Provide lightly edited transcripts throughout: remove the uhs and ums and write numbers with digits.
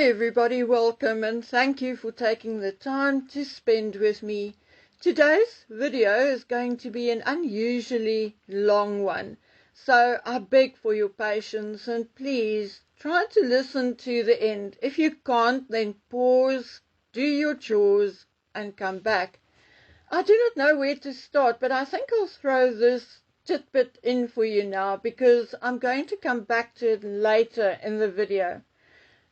Hi everybody, welcome and thank you for taking the time to spend with me. Today's video is going to be an unusually long one, so I beg for your patience and please try to listen to the end. If you can't, then pause, do your chores and come back. I do not know where to start, but I think I'll throw this tidbit in for you now because I'm going to come back to it later in the video.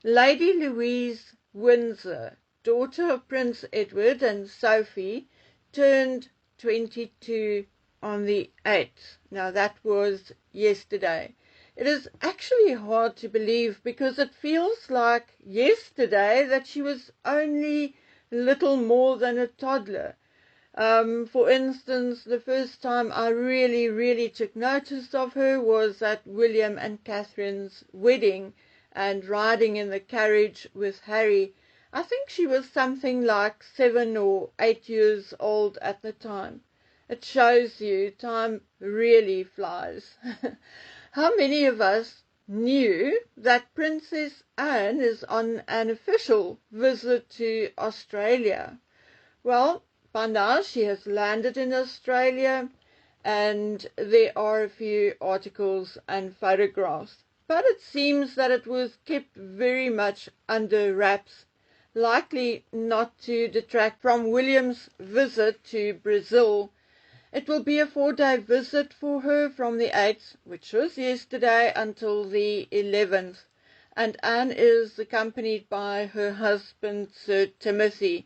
Lady Louise Windsor, daughter of Prince Edward and Sophie, turned 22 on the 8th. Now that was yesterday. It is actually hard to believe because it feels like yesterday that she was only little more than a toddler. For instance, the first time I really took notice of her was at William and Catherine's wedding and riding in the carriage with Harry. I think she was something like 7 or 8 years old at the time. It shows you time really flies. How many of us knew that Princess Anne is on an official visit to Australia? Well, by now she has landed in Australia and there are a few articles and photographs. But it seems that it was kept very much under wraps, likely not to detract from William's visit to Brazil. It will be a 4-day visit for her from the 8th, which was yesterday, until the 11th. And Anne is accompanied by her husband, Sir Timothy.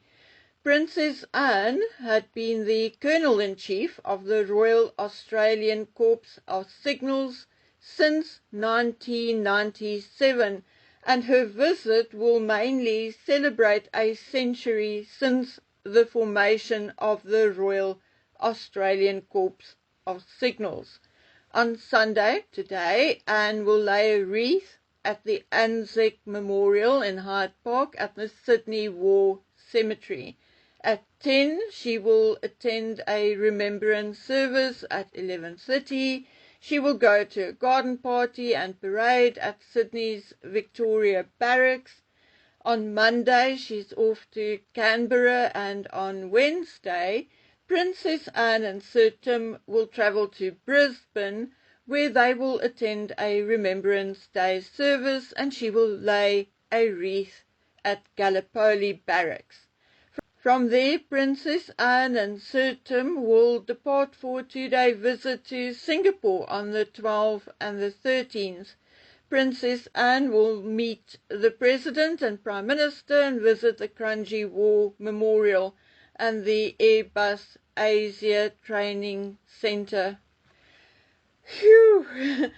Princess Anne had been the Colonel-in-Chief of the Royal Australian Corps of Signals since 1997, and her visit will mainly celebrate a century since the formation of the Royal Australian Corps of Signals. On Sunday, today, Anne will lay a wreath at the Anzac Memorial in Hyde Park at the Sydney War Cemetery. At 10, she will attend a remembrance service at 11:30. She will go to a garden party and parade at Sydney's Victoria Barracks. On Monday, she's off to Canberra, and on Wednesday, Princess Anne and Sir Tim will travel to Brisbane, where they will attend a Remembrance Day service, and she will lay a wreath at Gallipoli Barracks. From there, Princess Anne and Sir Tim will depart for a 2-day visit to Singapore on the 12th and the 13th. Princess Anne will meet the President and Prime Minister and visit the Kranji War Memorial and the Airbus Asia Training Centre. Phew! I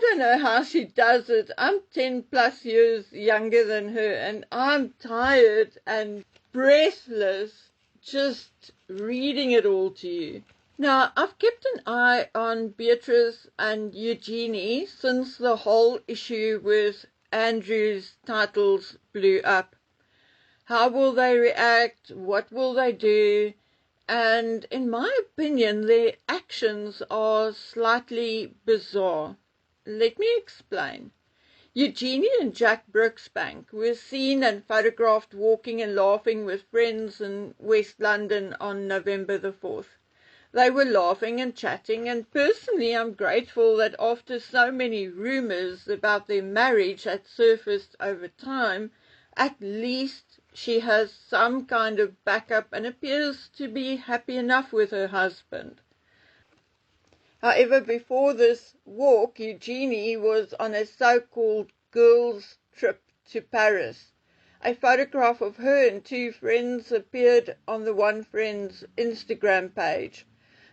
don't know how she does it. I'm 10 plus years younger than her and I'm tired and breathless just reading it all to you. Now, I've kept an eye on Beatrice and Eugenie since the whole issue with Andrew's titles blew up. How will they react? What will they do? And in my opinion, their actions are slightly bizarre. Let me explain. Eugenie and Jack Brooksbank were seen and photographed walking and laughing with friends in West London on November the 4th. They were laughing and chatting, and personally I'm grateful that after so many rumours about their marriage had surfaced over time, at least she has some kind of backup and appears to be happy enough with her husband. However, before this walk, Eugenie was on a so-called girls' trip to Paris. A photograph of her and 2 friends appeared on the one friend's Instagram page.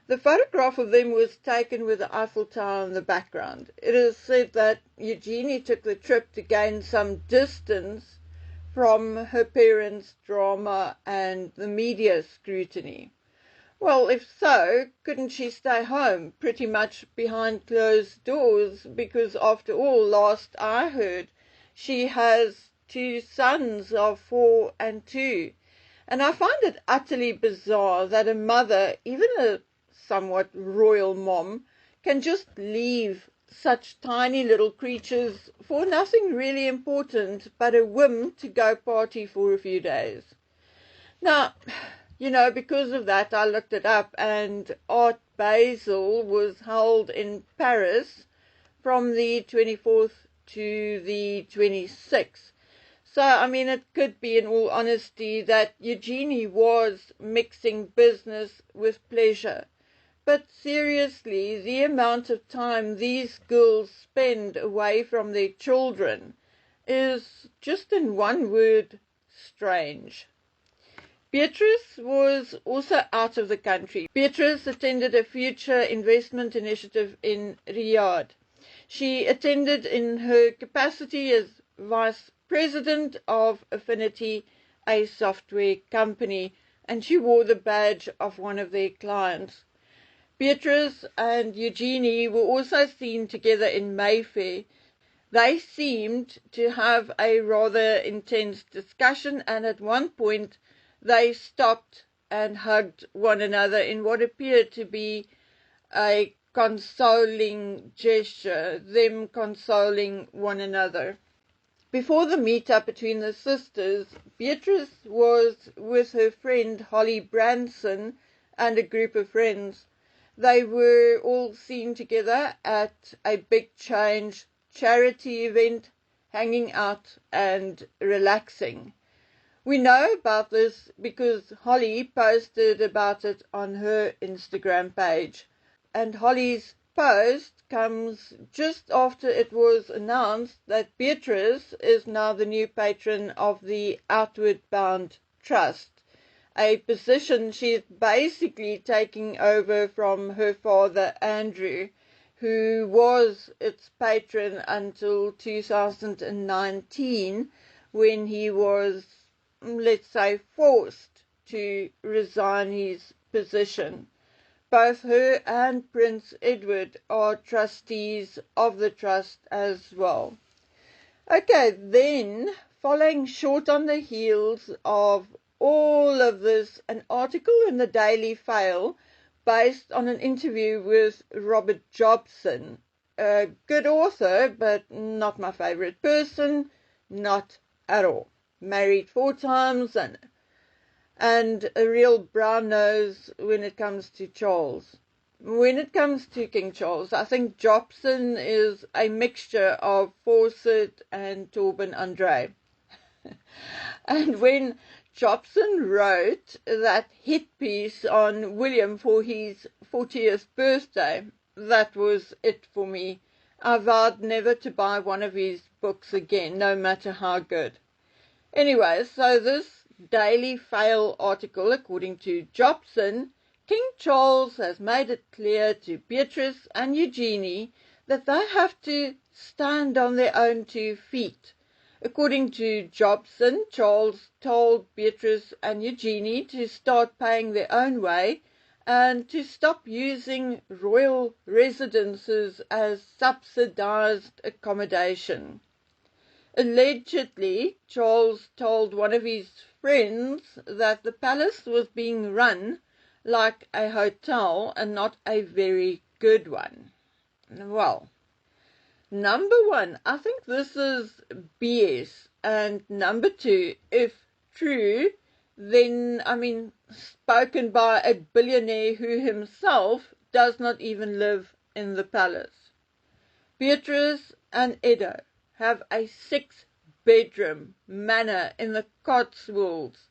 The photograph of them was taken with the Eiffel Tower in the background. It is said that Eugenie took the trip to gain some distance from her parents' drama and the media scrutiny. Well, if so, couldn't she stay home pretty much behind closed doors? Because after all, last I heard, she has 2 sons of 4 and 2. And I find it utterly bizarre that a mother, even a somewhat royal mom, can just leave such tiny little creatures for nothing really important but a whim to go party for a few days. Now, because of that, I looked it up, and Art Basel was held in Paris from the 24th to the 26th. So, it could be, in all honesty, that Eugenie was mixing business with pleasure. But seriously, the amount of time these girls spend away from their children is, just in one word, strange. Beatrice was also out of the country. Beatrice attended a future investment initiative in Riyadh. She attended in her capacity as vice president of Affinity, a software company, and she wore the badge of one of their clients. Beatrice and Eugenie were also seen together in Mayfair. They seemed to have a rather intense discussion, and at one point they stopped and hugged one another in what appeared to be a consoling gesture, them consoling one another. Before the meet-up between the sisters, Beatrice was with her friend Holly Branson and a group of friends. They were all seen together at a Big Change charity event, hanging out and relaxing. We know about this because Holly posted about it on her Instagram page. And Holly's post comes just after it was announced that Beatrice is now the new patron of the Outward Bound Trust, a position she's basically taking over from her father Andrew, who was its patron until 2019, when he was, let's say, forced to resign his position. Both her and Prince Edward are trustees of the trust as well. Okay, then, following short on the heels of all of this, an article in the Daily Fail based on an interview with Robert Jobson, a good author, but not my favorite person, not at all. Married 4 times and a real brown nose when it comes to Charles. When it comes to King Charles, I think Jobson is a mixture of Fawcett and Torben Andre. And when Jobson wrote that hit piece on William for his 40th birthday, that was it for me. I vowed never to buy one of his books again, no matter how good. Anyway, so this Daily Fail article, according to Jobson, King Charles has made it clear to Beatrice and Eugenie that they have to stand on their own 2 feet. According to Jobson, Charles told Beatrice and Eugenie to start paying their own way and to stop using royal residences as subsidized accommodation. Allegedly, Charles told one of his friends that the palace was being run like a hotel and not a very good one. Well, number 1, I think this is BS. And number 2, if true, then, spoken by a billionaire who himself does not even live in the palace. Beatrice and Edo have a 6-bedroom manor in the Cotswolds,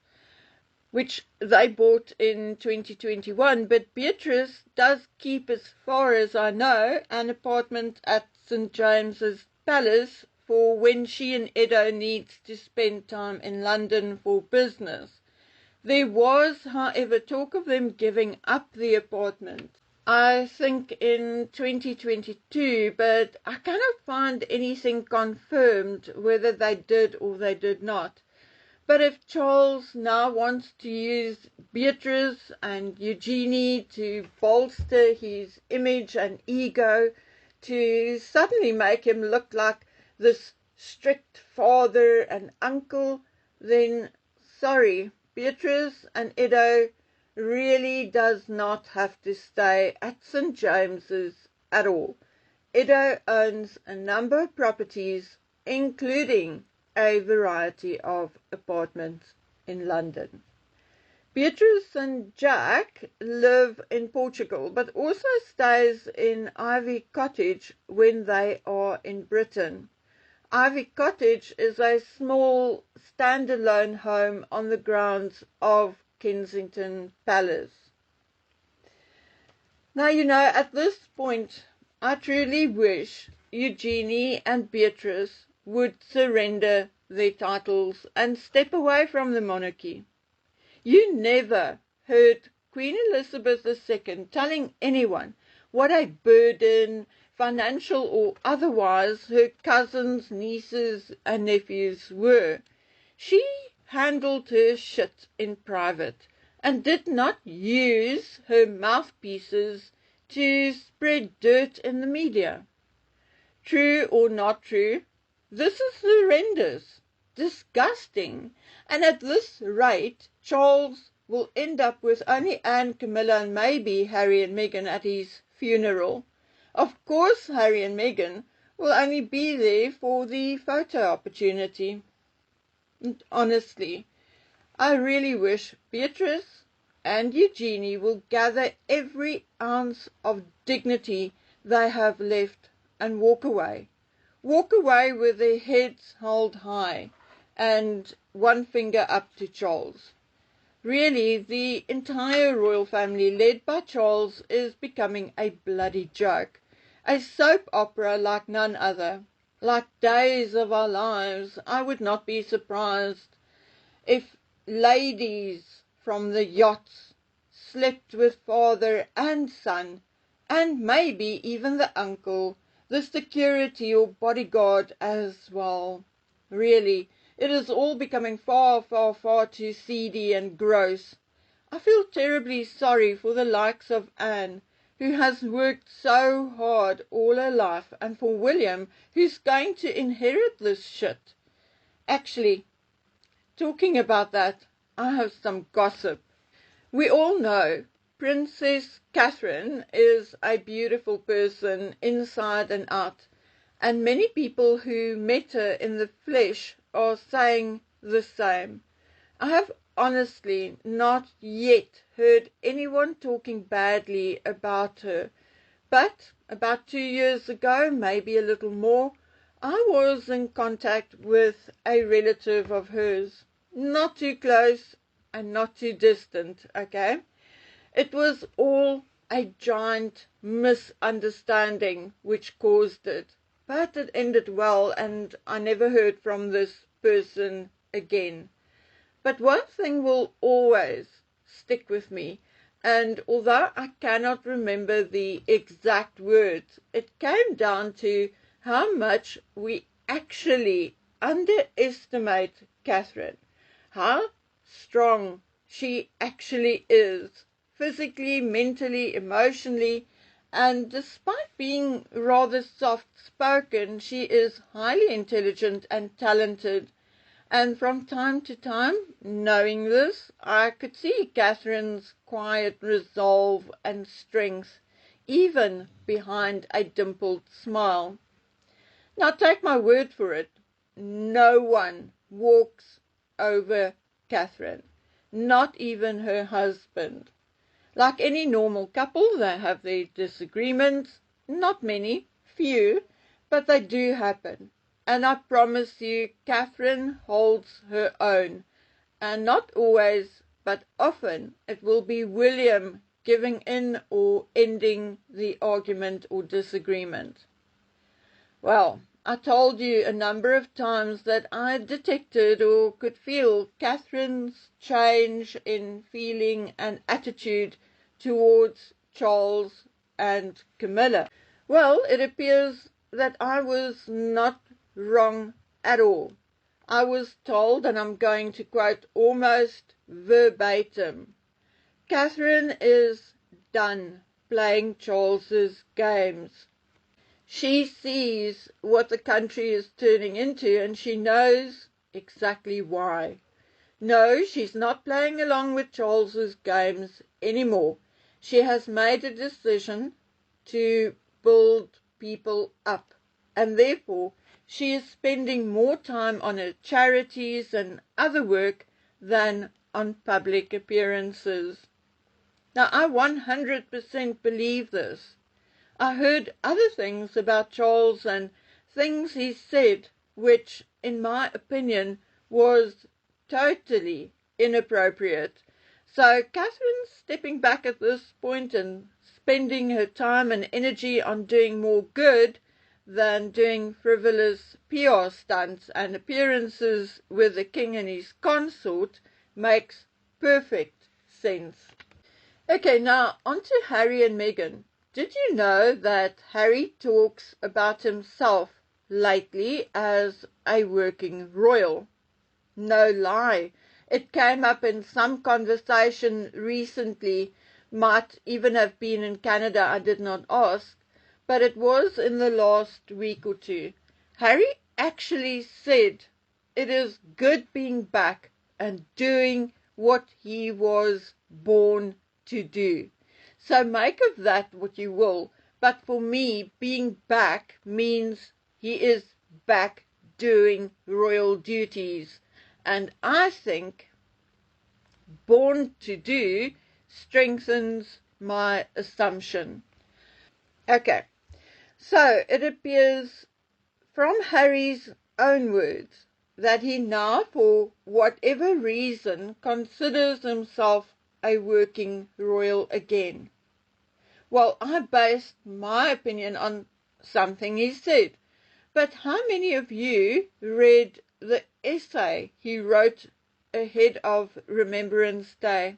which they bought in 2021, but Beatrice does keep, as far as I know, an apartment at St. James's Palace for when she and Edo needs to spend time in London for business. There was, however, talk of them giving up the apartment, I think in 2022, but I cannot find anything confirmed whether they did or they did not. But if Charles now wants to use Beatrice and Eugenie to bolster his image and ego, to suddenly make him look like this strict father and uncle, then sorry, Beatrice and Edo really does not have to stay at St. James's at all. Edo owns a number of properties, including a variety of apartments in London. Beatrice and Jack live in Portugal, but also stays in Ivy Cottage when they are in Britain. Ivy Cottage is a small standalone home on the grounds of Kensington Palace. Now, at this point, I truly wish Eugenie and Beatrice would surrender their titles and step away from the monarchy. You never heard Queen Elizabeth II telling anyone what a burden, financial or otherwise, her cousins, nieces and nephews were. She handled her shit in private and did not use her mouthpieces to spread dirt in the media. True or not true, this is horrendous, disgusting, and at this rate, Charles will end up with only Anne, Camilla, and maybe Harry and Meghan at his funeral. Of course, Harry and Meghan will only be there for the photo opportunity. And honestly, I really wish Beatrice and Eugenie will gather every ounce of dignity they have left and walk away. Walk away with their heads held high and one finger up to Charles. Really, the entire royal family led by Charles is becoming a bloody joke. A soap opera like none other. Like Days of Our Lives, I would not be surprised if ladies from the yachts slept with father and son, and maybe even the uncle, the security or bodyguard as well. Really, it is all becoming far, far, far too seedy and gross. I feel terribly sorry for the likes of Anne, who has worked so hard all her life, and for William, who's going to inherit this shit. Actually, talking about that, I have some gossip. We all know Princess Catherine is a beautiful person inside and out, and many people who met her in the flesh are saying the same. I have honestly not yet heard anyone talking badly about her, but about 2 years ago, maybe a little more, I was in contact with a relative of hers. Not too close and not too distant, okay? It was all a giant misunderstanding which caused it. But it ended well, and I never heard from this person again. But one thing will always stick with me, and although I cannot remember the exact words, it came down to how much we actually underestimate Catherine, how strong she actually is, physically, mentally, emotionally, and despite being rather soft-spoken, she is highly intelligent and talented. And from time to time, knowing this, I could see Catherine's quiet resolve and strength, even behind a dimpled smile. Now take my word for it, no one walks over Catherine, not even her husband. Like any normal couple, they have their disagreements, not many, few, but they do happen. And I promise you, Catherine holds her own. And not always, but often, it will be William giving in or ending the argument or disagreement. Well, I told you a number of times that I detected or could feel Catherine's change in feeling and attitude towards Charles and Camilla. Well, it appears that I was not wrong at all. I was told, and I'm going to quote almost verbatim, Catherine is done playing Charles's games. She sees what the country is turning into, and she knows exactly why. No, she's not playing along with Charles's games anymore. She has made a decision to build people up, and therefore she is spending more time on her charities and other work than on public appearances. Now, I 100% believe this. I heard other things about Charles and things he said which, in my opinion, was totally inappropriate. So Catherine's stepping back at this point and spending her time and energy on doing more good than doing frivolous PR stunts and appearances with the king and his consort makes perfect sense. Okay, now on to Harry and Meghan. Did you know that Harry talks about himself lately as a working royal? No lie. It came up in some conversation recently, might even have been in Canada, I did not ask, but it was in the last week or two. Harry actually said it is good being back and doing what he was born to do. So make of that what you will, but for me, being back means he is back doing royal duties. And I think born to do strengthens my assumption. Okay, so it appears from Harry's own words that he now, for whatever reason, considers himself a working royal again. Well, I based my opinion on something he said. But how many of you read the essay he wrote ahead of Remembrance Day?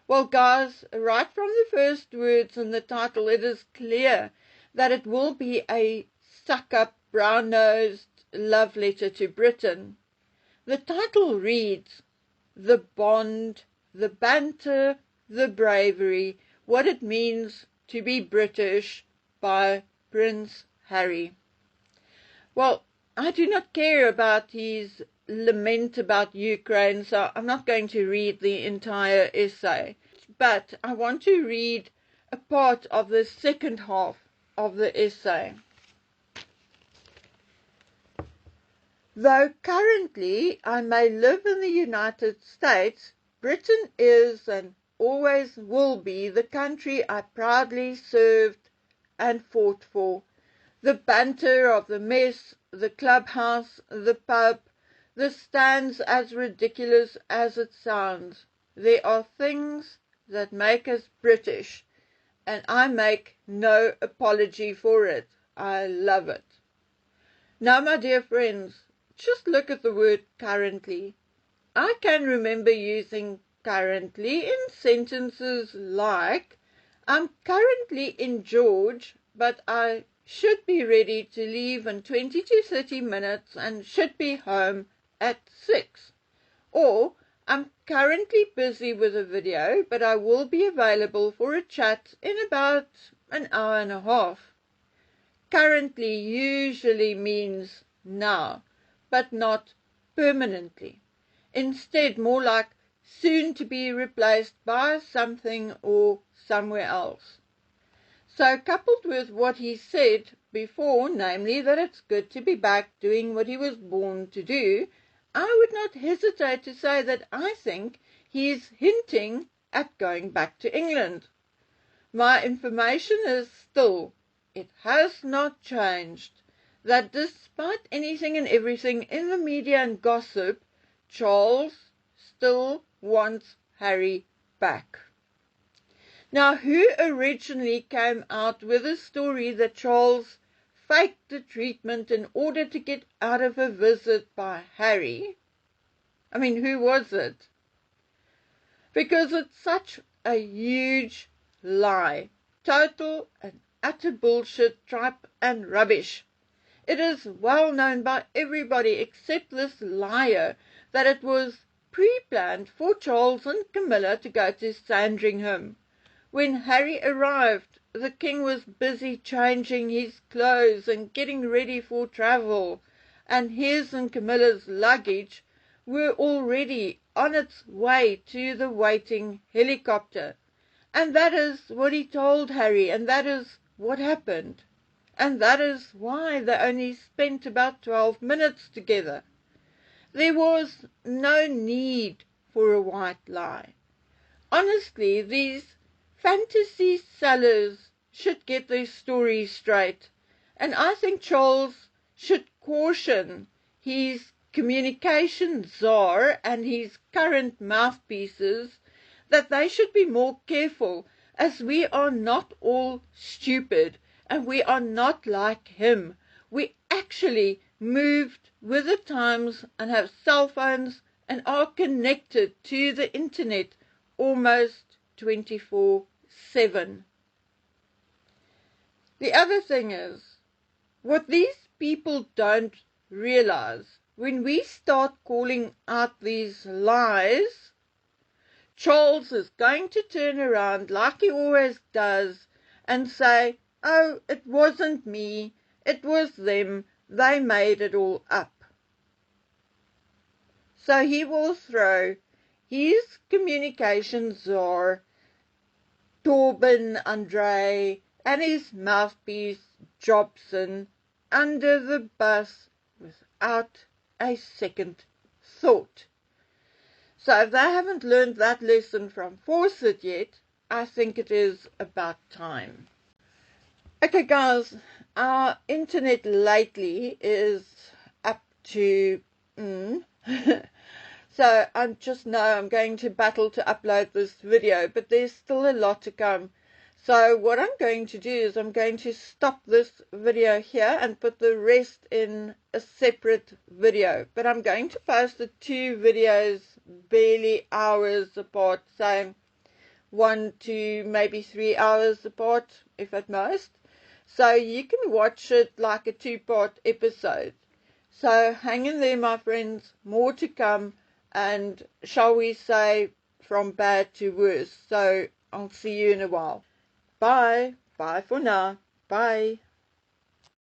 Well, guys, right from the first words in the title, it is clear that it will be a stuck-up, brown-nosed love letter to Britain. The title reads, The Bond, the Banter, the Bravery, What It Means to be British by Prince Harry. Well, I do not care about his lament about Ukraine, so I'm not going to read the entire essay. But I want to read a part of the second half of the essay. Though currently I may live in the United States, Britain is and always will be the country I proudly served and fought for. The banter of the mess, the clubhouse, the pub, the stands as ridiculous as it sounds. There are things that make us British, and I make no apology for it. I love it. Now, my dear friends, just look at the word currently. I can remember using currently in sentences like, I'm currently in George, but I should be ready to leave in 20 to 30 minutes and should be home at 6. Or, I'm currently busy with a video, but I will be available for a chat in about an hour and a half. Currently usually means now, but not permanently. Instead, more like soon to be replaced by something or somewhere else. So, coupled with what he said before, namely that it's good to be back doing what he was born to do, I would not hesitate to say that I think he's hinting at going back to England. My information is still, it has not changed, that despite anything and everything in the media and gossip, Charles still wants Harry back. Now, who originally came out with a story that Charles faked the treatment in order to get out of a visit by Harry? I mean, who was it? Because it's such a huge lie. Total and utter bullshit, tripe and rubbish. It is well known by everybody except this liar that it was pre-planned for Charles and Camilla to go to Sandringham. When Harry arrived, the king was busy changing his clothes and getting ready for travel, and his and Camilla's luggage were already on its way to the waiting helicopter. And that is what he told Harry, and that is what happened. and that is why they only spent about 12 minutes together. There was no need for a white lie. Honestly, these fantasy sellers should get their story straight, and I think Charles should caution his communication czar and his current mouthpieces that they should be more careful, as we are not all stupid and we are not like him. We actually moved with the times and have cell phones and are connected to the internet almost 24/7. The other thing is, what these people don't realize, when we start calling out these lies, Charles is going to turn around like he always does and say, oh, it wasn't me, it was them, they made it all up. So he will throw his communication czar, Torben Andre, and his mouthpiece, Jobson, under the bus without a second thought. So if they haven't learned that lesson from Fawcett yet, I think it is about time. Okay guys, our internet lately is up to so I'm going to battle to upload this video, but there's still a lot to come. So what I'm going to do is I'm going to stop this video here and put the rest in a separate video. But I'm going to post the two videos barely hours apart, so 1 to maybe 3 hours apart, if at most. So you can watch it like a 2-part episode. So hang in there, my friends, more to come, and shall we say from bad to worse. So I'll see you in a while. Bye. Bye for now. Bye.